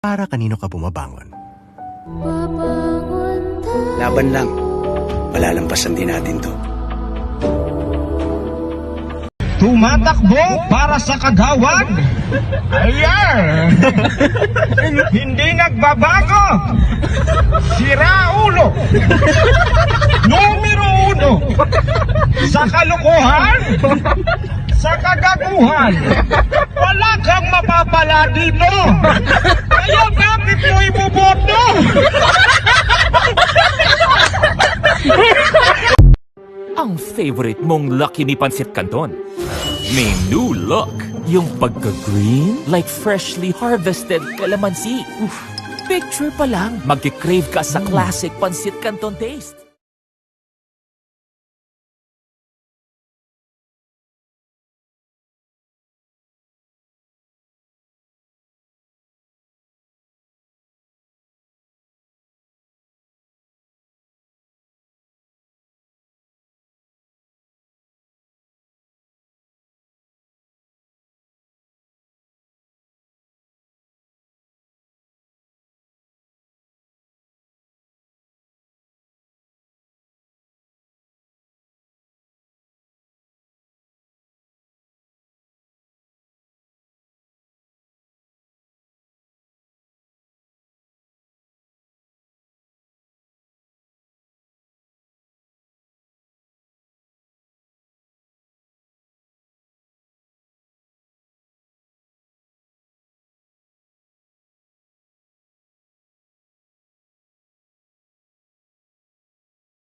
Para kanino ka bumabangon? Laban lang. Malalampasan din natin to. Tumatakbo para sa kagawad. Ayan! Hindi nagbabago. Siraulo. Numero 1. Sa kalukuhan. Sa kagaguhan. Wala kang mapapala dito. Kaya bakit mo iboboto? Ang favorite mong Lucky ni Pansit Canton. May new look. Yung pagka-green like freshly harvested calamansi. Picture pa lang, magkikrave ka sa classic Pansit Canton taste.